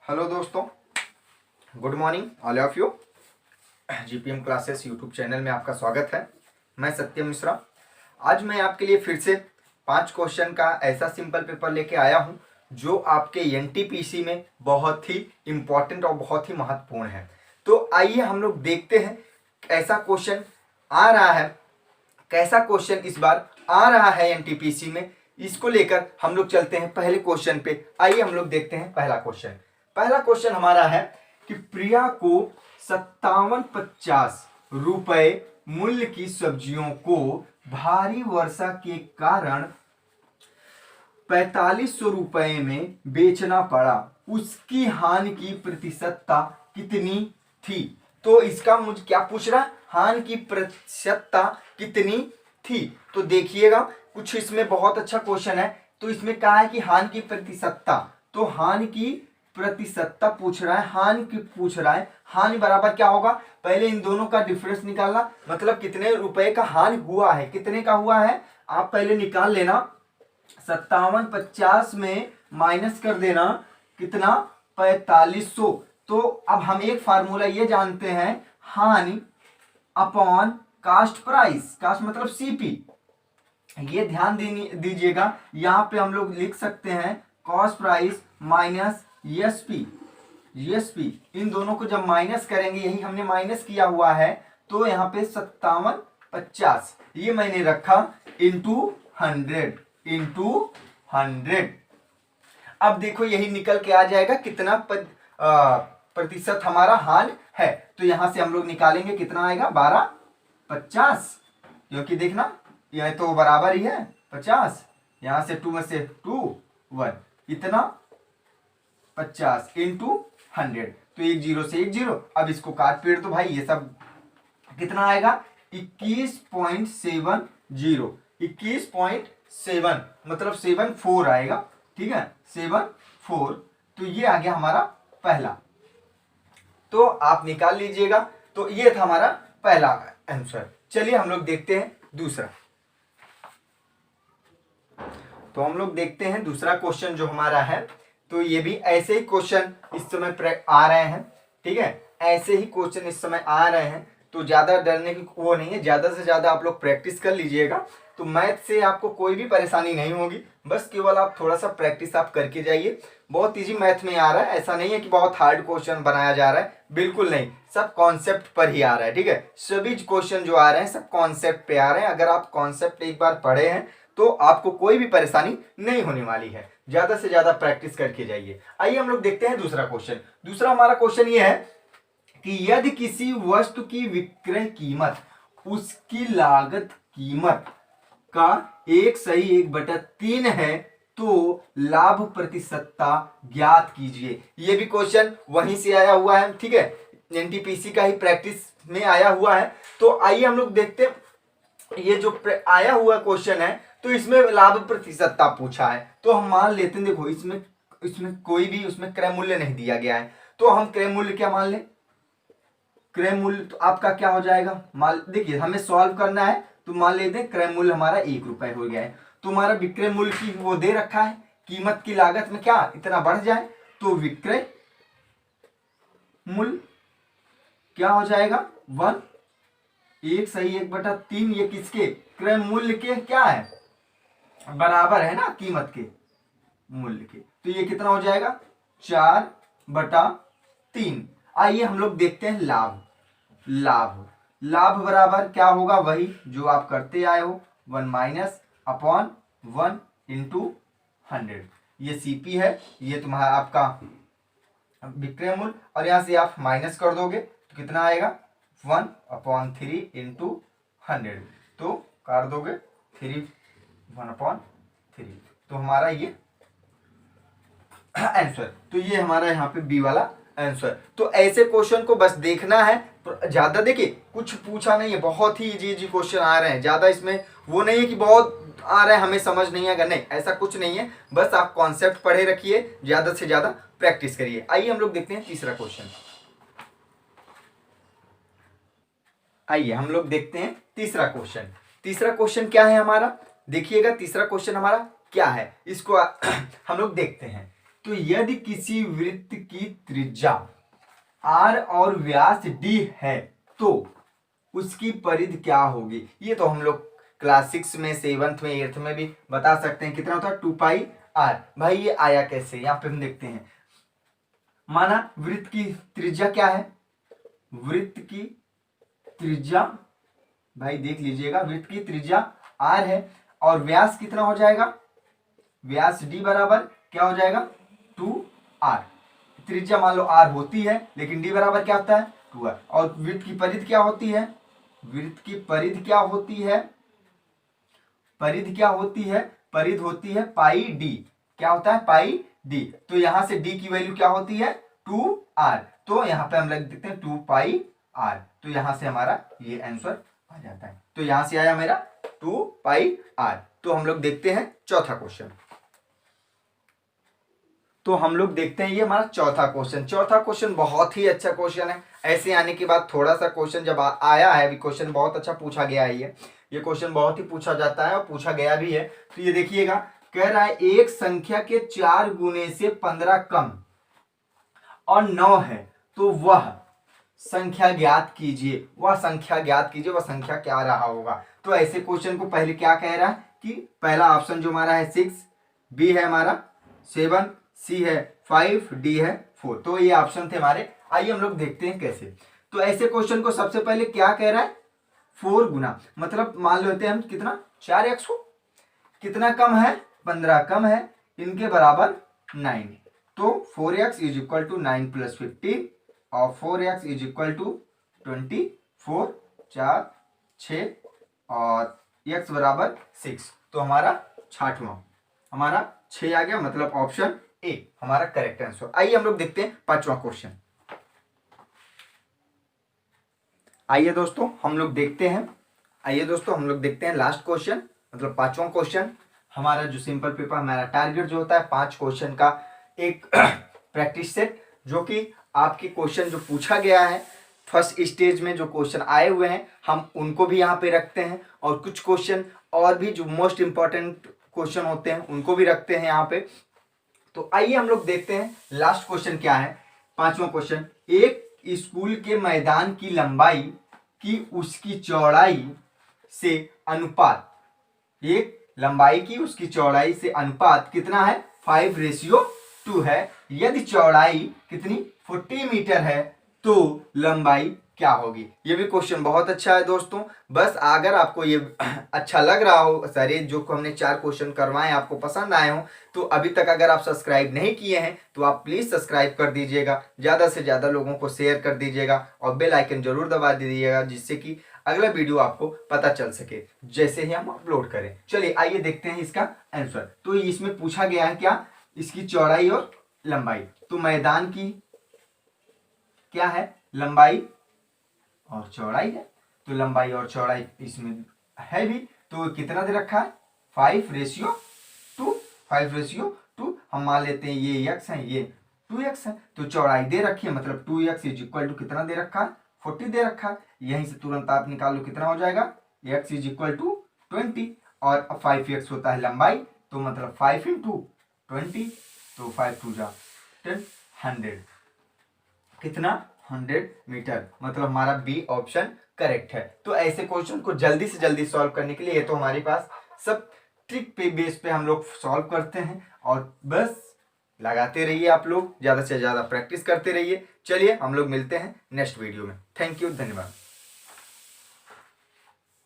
Hello दोस्तों, good morning all of you. GPM classes YouTube channel में आपका स्वागत है। मैं सत्यम मिश्रा। आज मैं आपके लिए फिर से 5 क्वेश्चन का ऐसा सिंपल पेपर लेके आया हूं जो आपके एनटीपीसी में बहुत ही इम्पॉर्टेंट और बहुत ही महत्वपूर्ण है। तो आइए हम लोग देखते हैं ऐसा क्वेश्चन आ रहा है, कैसा क्वेश्चन इस बार आ रहा है एनटीपीसी में। इसको लेकर हम लोग चलते हैं पहले क्वेश्चन पे। आइए हम लोग देखते हैं पहला क्वेश्चन। पहला क्वेश्चन हमारा है कि प्रिया को 5750 रुपए मूल्य की सब्जियों को भारी वर्षा के कारण 4500 रुपए में बेचना पड़ा। उसकी हानि की प्रतिशतता कितनी थी? तो इसका मुझे क्या पूछ रहा है, हानि की प्रतिशतता कितनी थी। तो देखिएगा, कुछ इसमें बहुत अच्छा क्वेश्चन है। तो इसमें कहा है कि हानि की प्रतिशतता, तो हानि की प्रतिशतता पूछ रहा है, हानि की पूछ रहा है। हानि बराबर क्या होगा, पहले इन दोनों का डिफरेंस निकालना, मतलब कितने रुपए का हानि हुआ है, कितने का हुआ है आप पहले निकाल लेना। 5750 में माइनस कर देना कितना, 4500। तो अब हम एक फार्मूला ये जानते हैं, हानि अपॉन कास्ट प्राइस, कास्ट मतलब सीपी। ये ध्यान दीजिएगा, यहां पे हम लोग लिख सकते हैं cost price minus SP. SP इन दोनों को जब माइनस करेंगे, यही हमने माइनस किया हुआ है, तो यहाँ पे 5750 ये मैंने रखा इंटू 100। अब देखो यही निकल के आ जाएगा कितना प्रतिशत हमारा हानि है। तो यहां से हम लोग निकालेंगे कितना आएगा, 1250, क्योंकि देखना यह तो बराबर ही है 50, यहां से 2 में से 2 1, इतना 50 इंटू 100। तो 1 0 से 1 0। अब इसको काट पीट तो भाई ये सब कितना आएगा, 21.70, 21.7 मतलब 74 आएगा। ठीक है, 74। तो ये आ गया हमारा पहला, तो आप निकाल लीजिएगा। तो ये था हमारा पहला आंसर। चलिए हम लोग देखते हैं दूसरा। तो हम लोग देखते हैं दूसरा क्वेश्चन जो हमारा है। तो ये भी ऐसे ही क्वेश्चन इस समय आ रहे हैं। ठीक है, ऐसे ही क्वेश्चन इस समय आ रहे हैं, तो ज्यादा डरने की वो नहीं है। ज्यादा से ज्यादा आप लोग प्रैक्टिस कर लीजिएगा, तो मैथ से आपको कोई भी परेशानी नहीं होगी। बस केवल आप थोड़ा सा प्रैक्टिस आप करके जाइए। बहुत इजी मैथ में आ रहा है, ऐसा नहीं है कि बहुत हार्ड क्वेश्चन बनाया जा रहा है, बिल्कुल नहीं। सब कॉन्सेप्ट पर ही आ रहा है। ठीक है, सभी क्वेश्चन जो आ रहे हैं सब कॉन्सेप्ट पे आ रहे हैं। अगर आप कॉन्सेप्ट एक बार पढ़े हैं तो आपको कोई भी परेशानी नहीं होने वाली है। ज्यादा से ज्यादा प्रैक्टिस करके जाइए। आइए हम लोग देखते हैं दूसरा क्वेश्चन। दूसरा हमारा क्वेश्चन ये है कि यदि किसी वस्तु की विक्रय कीमत उसकी लागत कीमत का 1/3 है तो लाभ प्रतिशतता ज्ञात कीजिए। ये भी क्वेश्चन वहीं से आया हुआ है। ठीक है, एनटीपीसी का ही प्रैक्टिस में आया हुआ है। तो आइए हम लोग देखते हैं, ये जो आया हुआ क्वेश्चन है तो इसमें लाभ प्रतिशतता पूछा है। तो हम मान लेते हैं, देखो इसमें कोई भी उसमें क्रय मूल्य नहीं दिया गया है, तो हम क्रय मूल्य क्या मान लें, क्रय मूल्य तो आपका क्या हो जाएगा, मान देखिए हमें सॉल्व करना है, तो मान लेते हैं क्रय मूल्य हमारा 1 रुपए हो गया है। तो हमारा विक्रय मूल्य की वो दे रखा है, कीमत की लागत में क्या इतना बढ़ जाए, तो विक्रय मूल्य क्या हो जाएगा 1, 1/3। ये किसके, क्रय मूल्य के क्या है, बराबर है ना कीमत के मूल्य के। तो ये कितना हो जाएगा 4/3। आइए हम लोग देखते हैं लाभ। लाभ बराबर क्या होगा, वही जो आप करते आए हो, 1 माइनस अपॉन 1 इंटू 100। ये सीपी है, ये तुम्हारा आपका विक्रय मूल्य, और यहां से आप माइनस कर दोगे तो कितना आएगा 1/3 इंटू 100। तो काट दोगे 1/3, तो हमारा ये आंसर। तो ये हमारा यहाँ पे बी वाला आंसर। तो ऐसे क्वेश्चन को बस देखना है, ज्यादा देखिए कुछ पूछा नहीं है, बहुत ही इजी क्वेश्चन आ रहे हैं। ज्यादा इसमें वो नहीं है कि बहुत आ रहे हैं हमें समझ नहीं आएगा, नहीं ऐसा कुछ नहीं है। बस आप कॉन्सेप्ट पढ़े रखिए, ज्यादा से ज्यादा प्रैक्टिस करिए। आइए हम लोग देखते हैं तीसरा क्वेश्चन। आइए हम लोग देखते हैं तीसरा क्वेश्चन। तीसरा क्वेश्चन क्या है हमारा, देखिएगा तीसरा क्वेश्चन हमारा क्या है, इसको हम लोग देखते हैं। तो यदि किसी वृत्त की त्रिज्या r और व्यास d है तो उसकी परिधि क्या होगी। ये तो हम लोग क्लास 6 में 7th में 8th में भी बता सकते हैं। कितना होता है 2πr। भाई ये आया कैसे, यहाँ पे हम देखते हैं। माना वृत्त की त्रिज्या क्या है, वृत्त की त्रिज्या भाई देख लीजिएगा, वृत्त की त्रिज्या r है और व्यास कितना हो जाएगा, व्यास d बराबर क्या हो जाएगा 2r। त्रिज्या मान लो r होती है लेकिन d बराबर क्या होता है 2r। और वृत्त की परिधि क्या होती है, वृत्त की परिधि क्या होती है, परिधि क्या होती है, परिधि होती है पाई d। क्या होता है पाई d। तो यहां से d की वैल्यू क्या होती है 2r। तो यहां पे हम लिख देते हैं 2πr। तो यहां से हमारा ये आंसर आ जाता है। तो यहां से आया मेरा 2πr। तो हम लोग देखते हैं चौथा क्वेश्चन। तो हम लोग देखते हैं ये हमारा चौथा क्वेश्चन। चौथा क्वेश्चन बहुत ही अच्छा क्वेश्चन है। ऐसे आने के बाद थोड़ा सा क्वेश्चन जब आया है, अभी क्वेश्चन बहुत अच्छा पूछा गया है। ये क्वेश्चन बहुत ही पूछा जाता है और पूछा गया भी है। तो ये देखिएगा, कह रहा है एक संख्या के 4 गुने से 15 कम और 9 है तो वह संख्या ज्ञात कीजिए। वह संख्या ज्ञात कीजिए, वह संख्या क्या रहा होगा। तो ऐसे क्वेश्चन को पहले क्या कह रहा है कि पहला ऑप्शन जो हमारा है 6, बी है हमारा 7, सी है 5, डी है 4। तो ये ऑप्शन थे हमारे। आइए हम लोग देखते हैं कैसे। तो ऐसे क्वेश्चन को सबसे पहले क्या कह रहा है 4 गुना, मतलब मान लेते हैं हम कितना 4x को, कितना कम है 15 कम है, इनके बराबर 9। तो 4x इज इक्वल टू 9 + 15 और 4x इज इक्वल टू 24, 4 6 और x बराबर 6। तो हमारा 6वां हमारा 6 आ गया, मतलब ऑप्शन ए हमारा करेक्ट आंसर। आइए हम लोग देखते हैं 5वां क्वेश्चन। आइए दोस्तों हम लोग देखते हैं लास्ट क्वेश्चन, मतलब 5वां क्वेश्चन। हमारा जो सिंपल पेपर हमारा टारगेट जो होता है 5 क्वेश्चन का एक प्रैक्टिस सेट, जो कि आपके क्वेश्चन जो पूछा गया है फर्स्ट स्टेज में जो क्वेश्चन आए हुए हैं हम उनको भी यहाँ पे रखते हैं, और कुछ क्वेश्चन और भी जो मोस्ट इंपॉर्टेंट क्वेश्चन होते हैं उनको भी रखते हैं यहाँ पे। तो आइए हम लोग देखते हैं लास्ट क्वेश्चन क्या है। 5वां क्वेश्चन, एक स्कूल के मैदान की लंबाई की उसकी चौड़ाई से अनुपात, एक लंबाई की उसकी चौड़ाई से अनुपात कितना है 5:2 है। यदि चौड़ाई कितनी 40 मीटर है तो लंबाई क्या होगी। ये भी क्वेश्चन बहुत अच्छा है दोस्तों। बस अगर आपको ये अच्छा लग रहा हो, सारे जो हमने 4 क्वेश्चन करवाए आपको पसंद आए हो, तो अभी तक अगर आप सब्सक्राइब नहीं किए हैं तो आप प्लीज सब्सक्राइब कर दीजिएगा, ज्यादा से ज्यादा लोगों को शेयर कर दीजिएगा और बेल आइकन जरूर दबा दीजिएगा, जिससे कि अगला वीडियो आपको पता चल सके जैसे ही हम अपलोड करें। चलिए आइए देखते हैं इसका आंसर। तो इसमें पूछा गया है क्या, इसकी चौड़ाई और लंबाई। तो मैदान की क्या है लंबाई और चौड़ाई है, तो लंबाई और चौड़ाई इसमें है भी। तो कितना दे रखा है 5:2, 5:2। हम मान लेते हैं ये x है ये 2x है, तो चौड़ाई दे रखी है, मतलब 2x इज इक्वल टू कितना दे रखा है 40 दे रखा है। यहीं से तुरंत आप निकाल लो कितना हो जाएगा, x इज इक्वल टू 20 और 5x होता है लंबाई, तो मतलब 5 × 20, तो 5 2 जा 10, 100 कितना 100 मीटर, मतलब हमारा बी ऑप्शन करेक्ट है। तो ऐसे क्वेश्चन को जल्दी से जल्दी सॉल्व करने के लिए तो हमारे पास सब ट्रिक पे बेस पे हम लोग सॉल्व करते हैं, और बस लगाते रहिए आप लोग, ज़्यादा से ज़्यादा प्रैक्टिस करते रहिए। चलिए हम लोग मिलते हैं नेक्स्ट वीडियो में। थैंक यू, धन्यवाद।